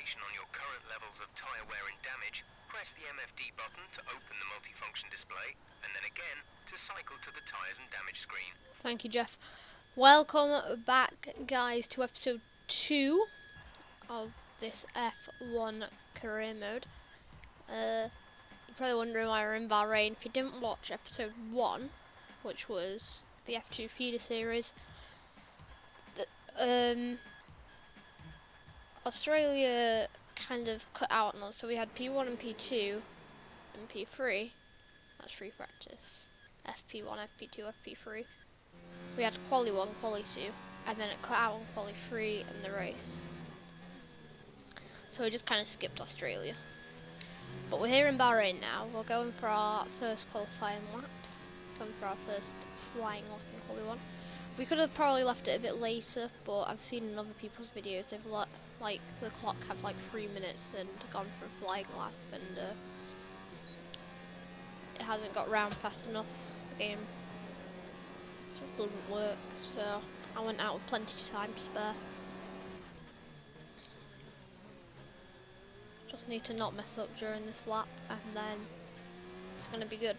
information on your current levels of tyre wear and damage, press the MFD button to open the multifunction display, and then again to cycle to the tyres and damage screen. Thank you, Jeff. Welcome back, guys, to episode 2 of this F1 career mode. You're probably wondering why we're in Bahrain. If you didn't watch episode 1, which was the F2 feeder series, Australia kind of cut out on us, so we had P1 and P2 and P3. That's free practice. FP1, FP2, FP3. We had Quali 1, Quali 2, and then it cut out on Quali 3 and the race. So we just kind of skipped Australia. But we're here in Bahrain now. We're going for our first qualifying lap. Going for our first flying lap in Quali 1. We could have probably left it a bit later, but I've seen in other people's videos they've let like the clock have like 3 minutes and gone for a flying lap, and it hasn't got round fast enough. The game just doesn't work, so I went out with plenty of time to spare. Just need to not mess up during this lap, and then it's going to be good.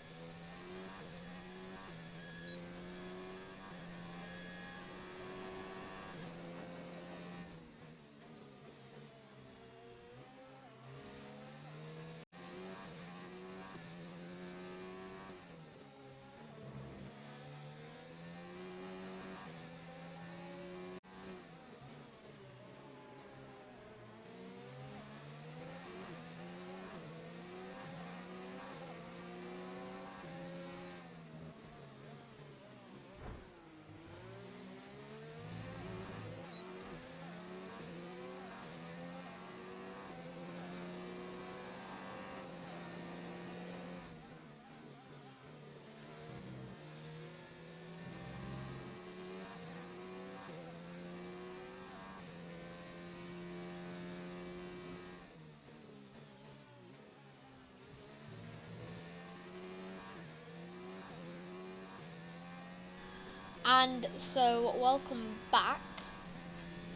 And so, welcome back.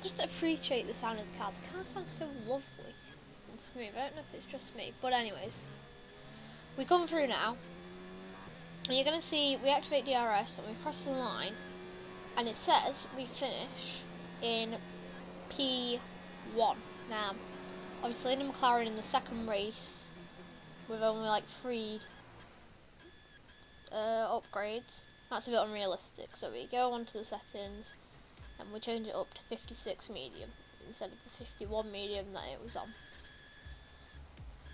Just appreciate the sound of the car. The car sounds so lovely and smooth. I don't know if it's just me, but anyways. We come through now, and you're going to see we activate DRS and we cross the line, and it says we finish in P1. Now, obviously in McLaren in the second race, with only like 3 upgrades, that's a bit unrealistic, so we go onto the settings and we change it up to 56 medium instead of the 51 medium that it was on.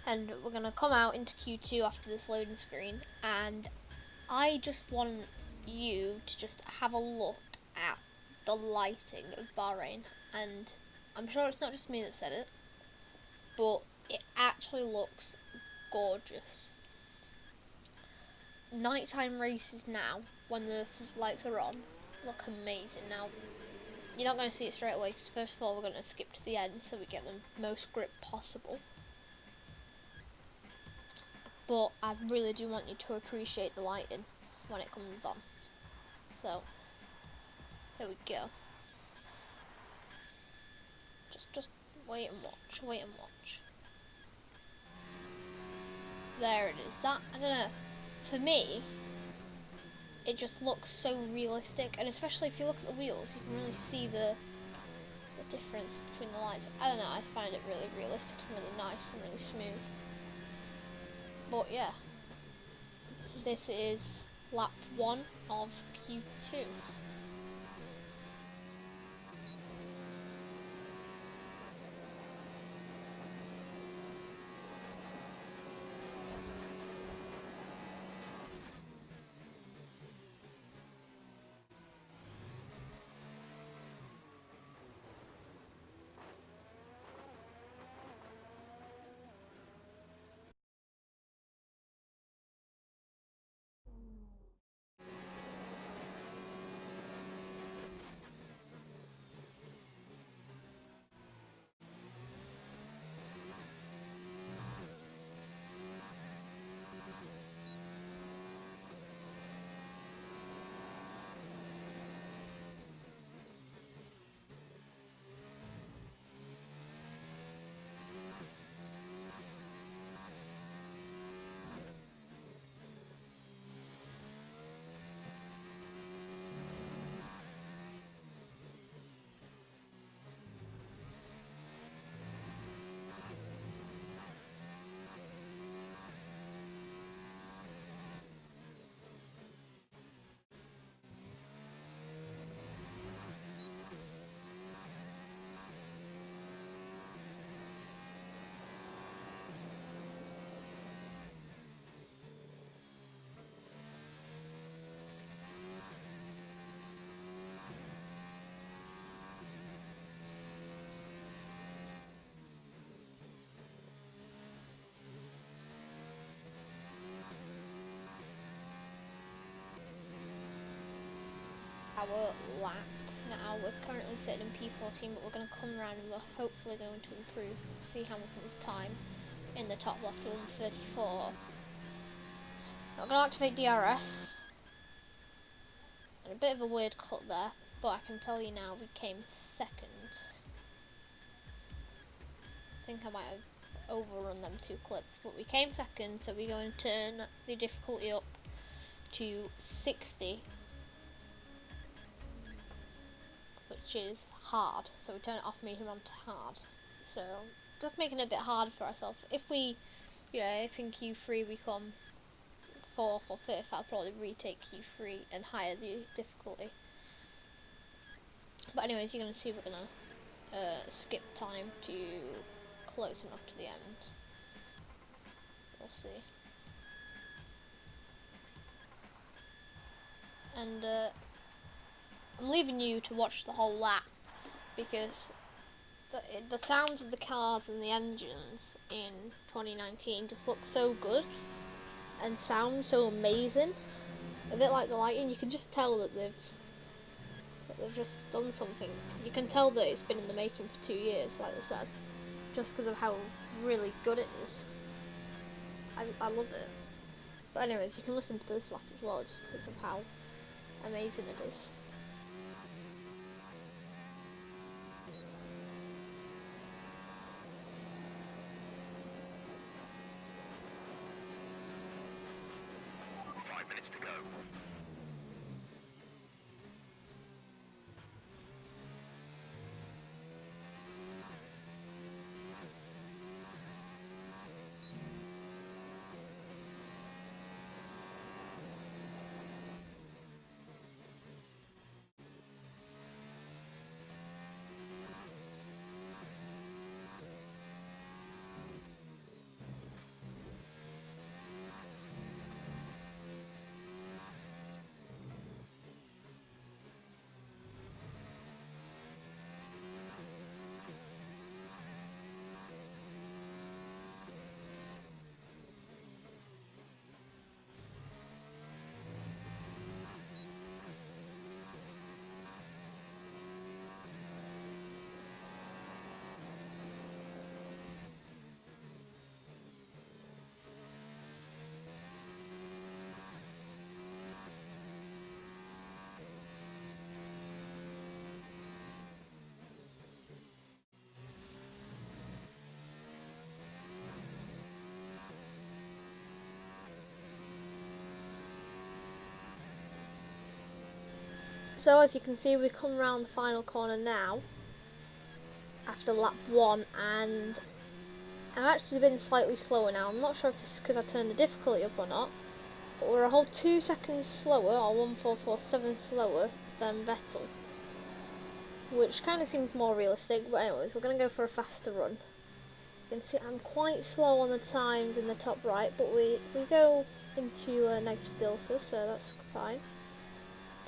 And we're going to come out into Q2 after this loading screen, and I just want you to just have a look at the lighting of Bahrain, and I'm sure it's not just me that said it, but it actually looks gorgeous. Nighttime races now, when the lights are on, look amazing. Now, you're not going to see it straight away, because first of all we're going to skip to the end so we get the most grip possible. But I really do want you to appreciate the lighting when it comes on. So, here we go. Just wait and watch, wait and watch. There it is. That, I don't know, for me, it just looks so realistic, and especially if you look at the wheels, you can really see the difference between the lights. I don't know, I find it really realistic and really nice and really smooth. But yeah, this is lap 1 of Q2. our lap now. We're currently sitting in P14, but we're going to come around and we're hopefully going to improve. See Hamilton's time in the top left of 1:34. I'm going to activate DRS. And a bit of a weird cut there, but I can tell you now we came second. I think I might have overrun them 2 clips, but we came second, so we're going to turn the difficulty up to 60, which is hard. So we turn it off medium onto hard. So just making it a bit harder for ourselves. If we, if in Q3 we come 4th or 5th, I'll probably retake Q3 and higher the difficulty. But anyways, you're going to see we're going to skip time to close enough to the end. We'll see. And I'm leaving you to watch the whole lap because the sounds of the cars and the engines in 2019 just look so good and sound so amazing. A bit like the lighting, you can just tell that they've just done something. You can tell that it's been in the making for 2 years, like I said, just because of how really good it is. I love it. But anyways, you can listen to this lap as well, just because of how amazing it is. Minutes to go. So as you can see, we come around the final corner now after lap 1, and I've actually been slightly slower now. I'm not sure if it's because I turned the difficulty up or not, but we're a whole 2 seconds slower, or 1:447 slower than Vettel, which kind of seems more realistic. But anyways, we're going to go for a faster run. You can see I'm quite slow on the times in the top right, but we go into negative deltas, so that's fine.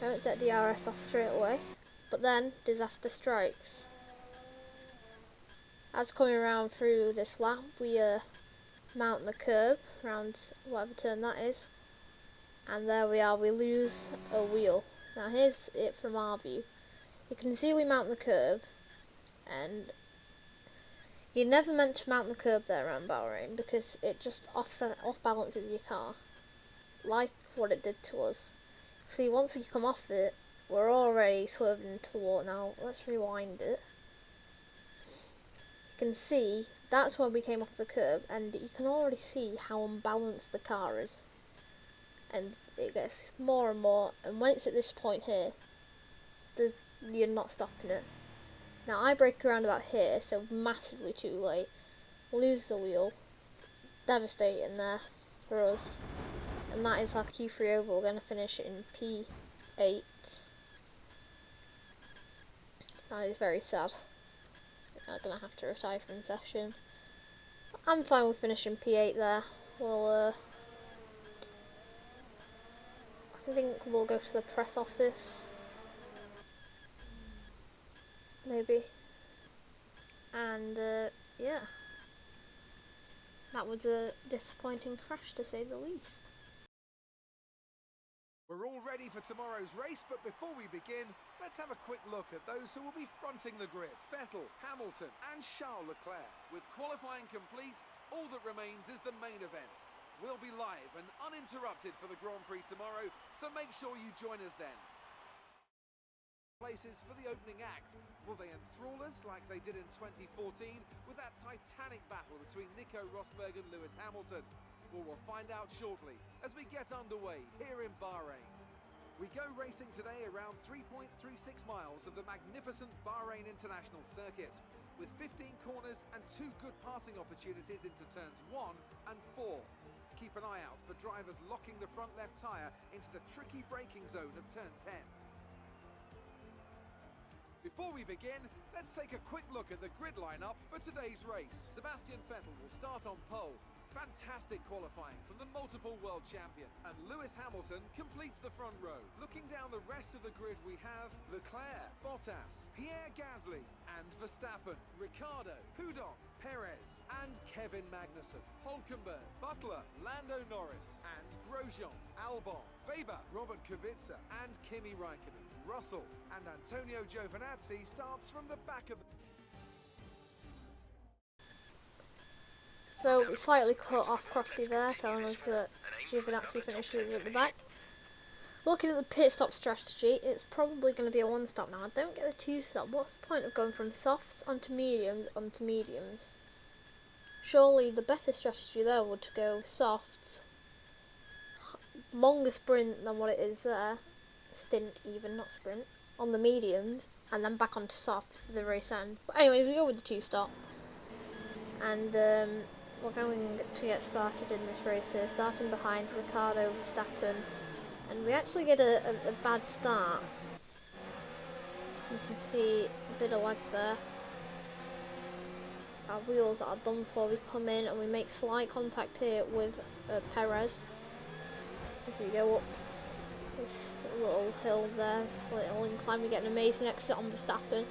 Don't set DRS off straight away, but then disaster strikes. As coming around through this lap, we mount the curb around whatever turn that is, and there we are, we lose a wheel. Now here's it from our view. You can see we mount the curb, and you're never meant to mount the curb there around Bahrain because it just off balances your car, like what it did to us. See, once we come off it, we're already swerving into the water. Now, let's rewind it. You can see, that's where we came off the curb, and you can already see how unbalanced the car is. And it gets more and more, and when it's at this point here, you're not stopping it. Now, I brake around about here, so massively too late. Lose the wheel. Devastating there for us. And that is our Q3 over. We're going to finish in P8. That is very sad. I'm going to have to retire from the session. I'm fine with finishing P8 there. We'll, I think we'll go to the press office. Maybe. And, yeah. That was a disappointing crash, to say the least. We're all ready for tomorrow's race, but before we begin, let's have a quick look at those who will be fronting the grid. Vettel, Hamilton and Charles Leclerc. With qualifying complete, all that remains is the main event. We'll be live and uninterrupted for the Grand Prix tomorrow, so make sure you join us then. Places for the opening act. Will they enthrall us like they did in 2014 with that titanic battle between Nico Rosberg and Lewis Hamilton? Well, we'll find out shortly as we get underway here in Bahrain. We go racing today around 3.36 miles of the magnificent Bahrain International Circuit, with 15 corners and 2 good passing opportunities into turns 1 and 4. Keep an eye out for drivers locking the front left tyre into the tricky braking zone of turn 10. Before we begin, let's take a quick look at the grid lineup for today's race. Sebastian Vettel will start on pole. Fantastic qualifying from the multiple world champion. And Lewis Hamilton completes the front row. Looking down the rest of the grid, we have Leclerc, Bottas, Pierre Gasly and Verstappen, Ricciardo, Hudon, Perez and Kevin Magnussen, Hülkenberg, Butler, Lando Norris and Grosjean, Albon, Weber, Robert Kubica and Kimi Raikkonen. Russell and Antonio Giovinazzi starts from the back of the... So we slightly cut off Crofty there, telling us that Giovinazzi finishes at the back. Looking at the pit stop strategy, it's probably going to be a 1-stop now. I don't get a 2-stop. What's the point of going from softs onto mediums? Surely the better strategy there would to go softs, longer sprint than what it is there, stint even, not sprint, on the mediums, and then back onto softs for the race end. But anyway, we go with the 2-stop. And we're going to get started in this race here, starting behind Ricciardo, Verstappen, and we actually get a bad start. You can see a bit of lag there. Our wheels are done for. We come in and we make slight contact here with Perez as we go up this little hill there, this little incline. We get an amazing exit on Verstappen,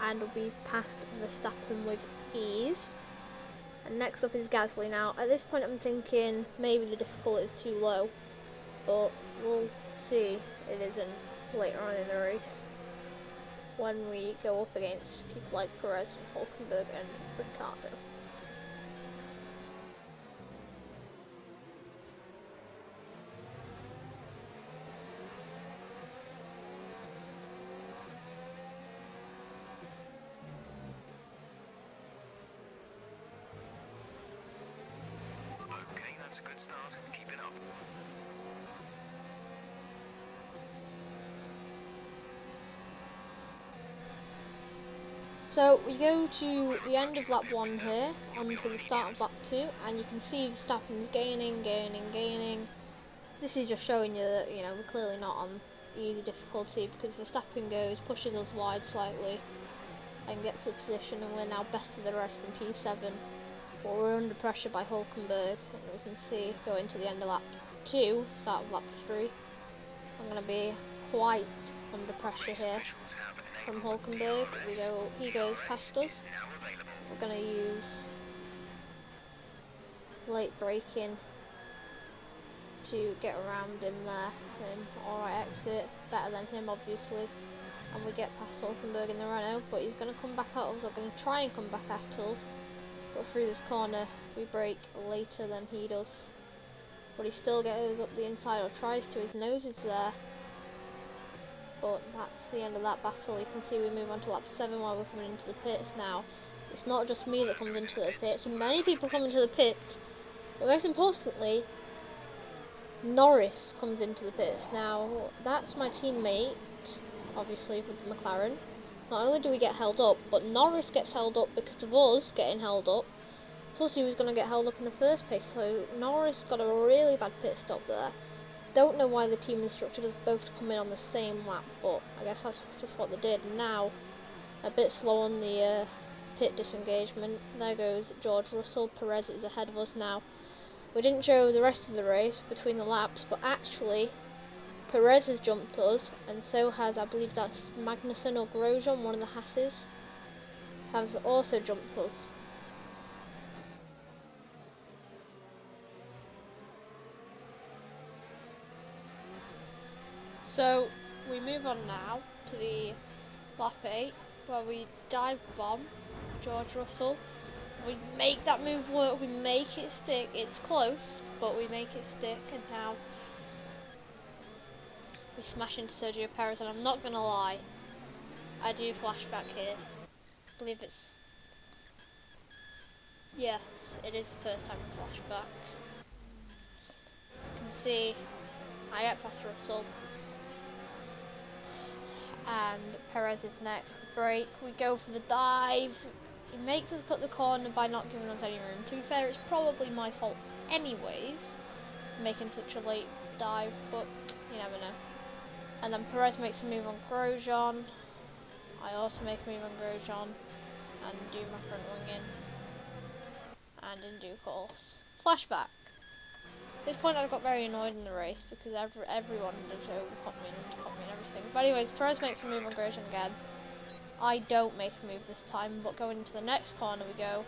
and we've passed Verstappen with ease. And next up is Gasly. Now, at this point I'm thinking maybe the difficulty is too low, but we'll see it isn't later on in the race when we go up against people like Perez and Hülkenberg and Ricciardo. Okay, that's a good start. Keep it up. So we go to the end of lap 1 here, onto the start of lap 2, and you can see Verstappen's gaining. This is just showing you that, you know, we're clearly not on easy difficulty, because Verstappen goes, pushes us wide slightly, and gets the position, and we're now best of the rest in P7. But we're under pressure by Hülkenberg, and we can see going to the end of lap 2, start of lap 3. I'm going to be quite under pressure here from Hülkenberg. He goes past us. We're going to use late braking to get around him there. Alright exit, better than him obviously. And we get past Hülkenberg in the Renault, but he's going to come back at us, or going to try and come back at us. But through this corner we brake later than he does. But he still gets up the inside, or tries to. His nose is there. But that's the end of that battle. You can see we move on to lap 7 while we're coming into the pits now. It's not just me that comes into the pits, and many people come into the pits. But most importantly, Norris comes into the pits. Now, that's my teammate, obviously, with the McLaren. Not only do we get held up, but Norris gets held up because of us getting held up. Plus, he was going to get held up in the first place, so Norris got a really bad pit stop there. Don't know why the team instructed us both to come in on the same lap, but I guess that's just what they did. Now, a bit slow on the pit disengagement. There goes George Russell. Perez is ahead of us now. We didn't show the rest of the race between the laps, but actually Perez has jumped us, and so has, I believe that's Magnussen or Grosjean, one of the Hasses, has also jumped us. So we move on now to the lap 8, where we dive bomb George Russell. We make that move work, we make it stick. It's close, but we make it stick, and now we smash into Sergio Perez, and I'm not gonna lie, I do flashback here. I believe it's, yes, it is the first time in flashback. You can see I get past Russell, and Perez is next. Brake, we go for the dive. He makes us cut the corner by not giving us any room. To be fair, it's probably my fault anyways, making such a late dive, but you never know. And then Perez makes a move on Grosjean. I also make a move on Grosjean and do my front wing in. And in due course, flashback. At this point I got very annoyed in the race because everyone just overcut me and undercut me and everything. But anyways, Perez makes a move on Grosjean again. I don't make a move this time, but going into the next corner we go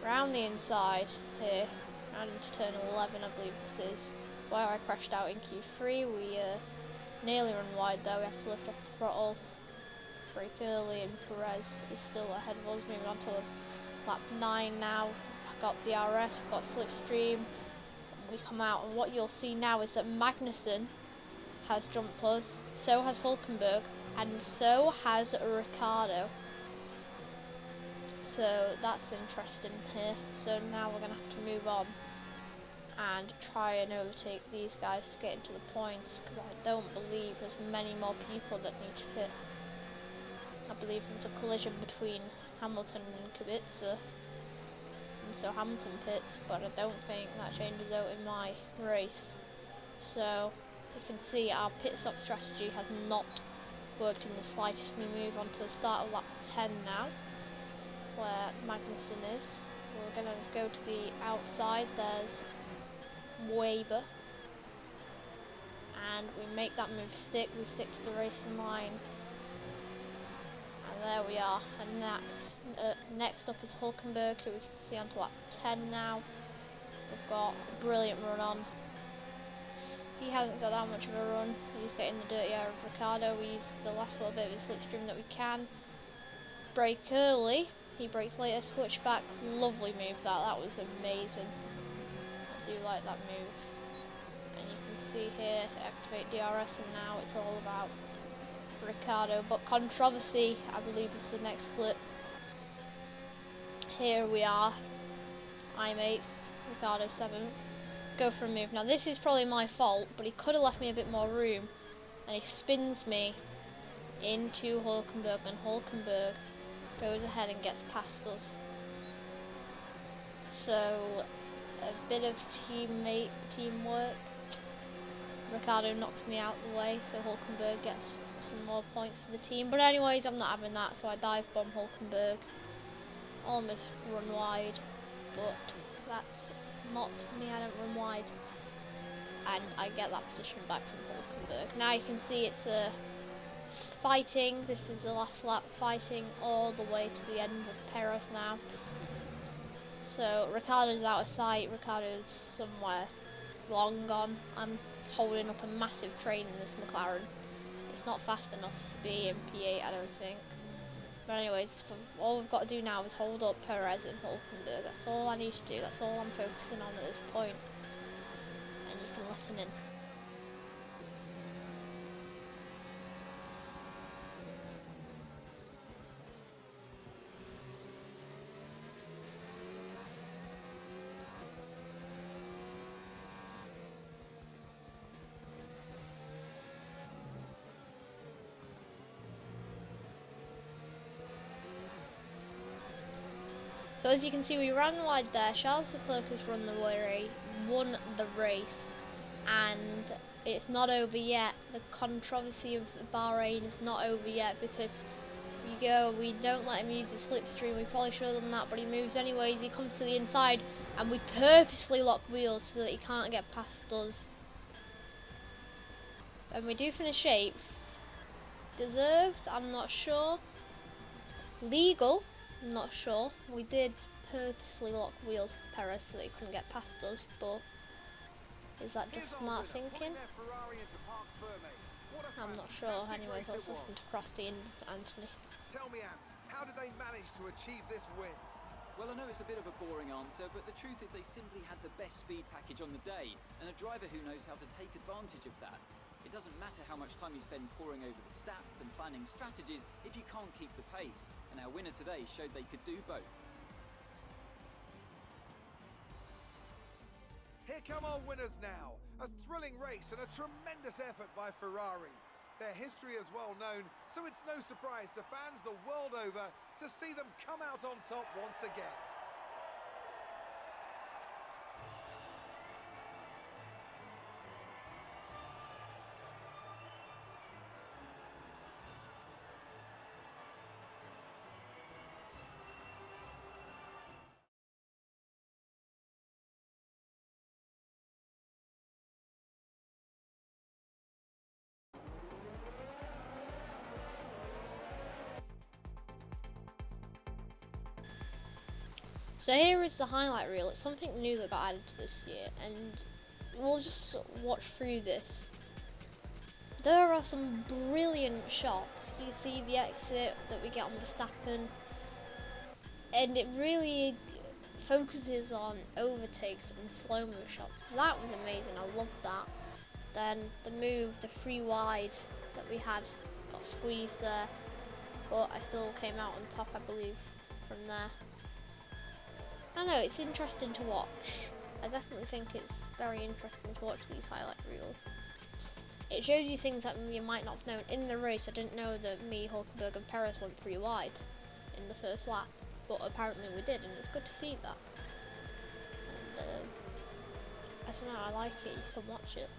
round the inside here, round into turn 11 I believe this is, where I crashed out in Q3. We nearly run wide though, we have to lift off the throttle, brake early, and Perez is still ahead of us, moving on to lap 9 now. I've got the RS, I've got slipstream, we come out, and what you'll see now is that Magnussen has jumped us, so has Hulkenberg, and so has Ricciardo. So that's interesting here. So now we're going to have to move on and try and overtake these guys to get into the points, because I don't believe there's many more people that need to pit. I believe there's a collision between Hamilton and Kubica, and so Hamilton pits, but I don't think that changes out in my race. So you can see our pit stop strategy has not worked in the slightest. We move on to the start of lap 10 now, where Magnussen is. We're going to go to the outside, there's Weber, and we make that move stick, we stick to the racing line, and there we are. And next up is Hulkenberg, who we can see onto lap 10 now. We've got a brilliant run on. He hasn't got that much of a run, he's getting the dirty air of Ricciardo. We use the last little bit of his slipstream that we can. Brake early, he brakes later, switch back, lovely move that was amazing. I do like that move. And you can see here, activate DRS, and now it's all about Ricciardo. But controversy, I believe, is the next clip. Here we are, I'm 8th, Ricciardo 7th. Go for a move. Now this is probably my fault, but he could have left me a bit more room, and he spins me into Hulkenberg, and Hulkenberg goes ahead and gets past us. So a bit of teamwork. Ricciardo knocks me out the way, so Hulkenberg gets some more points for the team. But anyways, I'm not having that, so I dive bomb Hulkenberg. Almost run wide, but that's not me, I don't run wide. And I get that position back from Hulkenberg. Now you can see it's fighting. This is the last lap, fighting all the way to the end of Perez now. So Ricciardo's out of sight, Ricciardo's somewhere long gone. I'm holding up a massive train in this McLaren. It's not fast enough to be in P8, I don't think. But anyways, all we've got to do now is hold up Perez and Hulkenberg. That's all I need to do, that's all I'm focusing on at this point. And you can listen in. So as you can see, we ran wide there. Charles Leclerc has won the race, and it's not over yet. The controversy of Bahrain is not over yet, because we don't let him use the slipstream. We probably should have done that, but he moves anyways. He comes to the inside, and we purposely lock wheels so that he can't get past us. And we do finish 8th. Deserved? I'm not sure. Legal? I'm not sure. We did purposely lock wheels for Perez so that he couldn't get past us, but is that just smart thinking? What a I'm not sure. fantastic Anyways, race it let's listen was. to Crofty and Anthony. Tell me, Ant, how did they manage to achieve this win? Well, I know it's a bit of a boring answer, but the truth is they simply had the best speed package on the day, and a driver who knows how to take advantage of that. It doesn't matter how much time you spend poring over the stats and planning strategies if you can't keep the pace, and our winner today showed they could do both. Here come our winners now. A thrilling race and a tremendous effort by Ferrari. Their history is well known, so it's no surprise to fans the world over to see them come out on top once again. So here is the highlight reel. It's something new that got added to this year, and we'll just watch through this. There are some brilliant shots. You see the exit that we get on Verstappen, and it really focuses on overtakes and slow-mo shots. That was amazing. I loved that. Then the move, the free wide that we had, got squeezed there, but I still came out on top, I believe, from there. I know, it's interesting to watch. I definitely think it's very interesting to watch these highlight reels. It shows you things that you might not have known. In the race, I didn't know that me, Hulkenberg and Perez went 3 wide in the first lap, but apparently we did, and it's good to see that. And I don't know, I like it, you can watch it.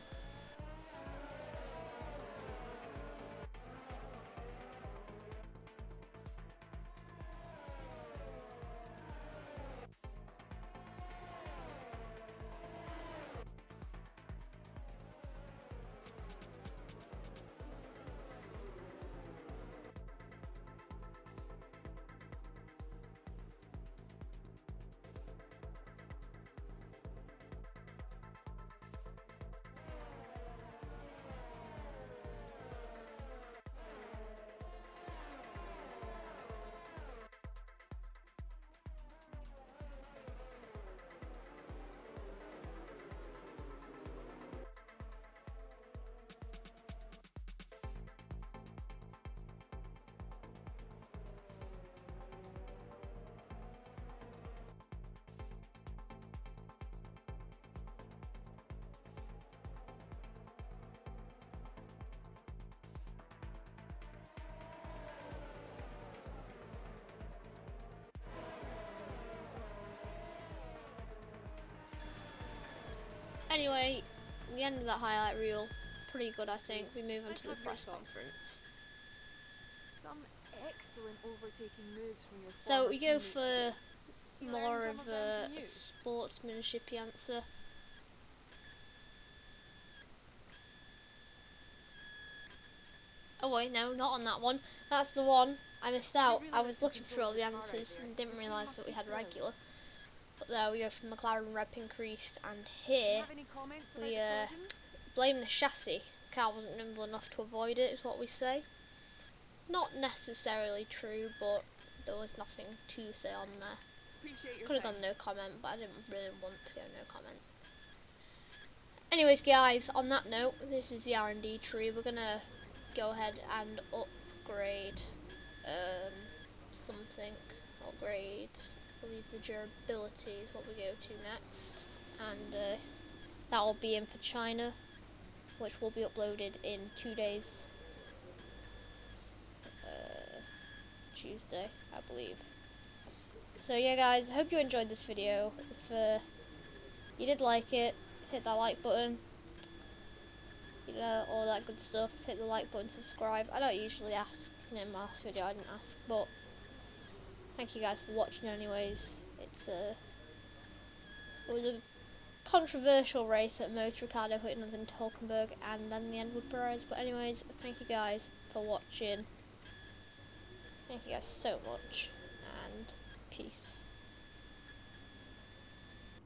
Anyway, the end of that highlight reel, pretty good I think. We move on to the press conference. Some excellent overtaking moves from your So former we go teammates for today. You more learned some of them a from you. sportsmanshipy answer. Oh wait, no, not on that one. That's the one I missed out. really I let was them looking through control all the the car out answers there. and didn't The team realise must that we be had thrilled. regular. But there we go for McLaren rep increased, and Do you here have any comments about we the collisions? blame the chassis. The car wasn't nimble enough to avoid it, is what we say. Not necessarily true, but there was nothing to say on there. Appreciate your Could have time. gone no comment, but I didn't really want to go no comment. Anyways, guys, on that note, this is the R&D tree. We're gonna go ahead and upgrade something. Upgrade, I believe the durability is what we go to next, and that will be in for China, which will be uploaded in 2 days. Tuesday, I believe. So yeah guys, I hope you enjoyed this video. If you did like it, hit that like button, you know, all that good stuff. Hit the like button, subscribe. I don't usually ask, you know, in my last video I didn't ask, but thank you guys for watching anyways. It was a controversial race at most, Ricardo hitting us into Hulkenberg and then the end with Perez, but anyways, thank you guys for watching. Thank you guys so much, and peace.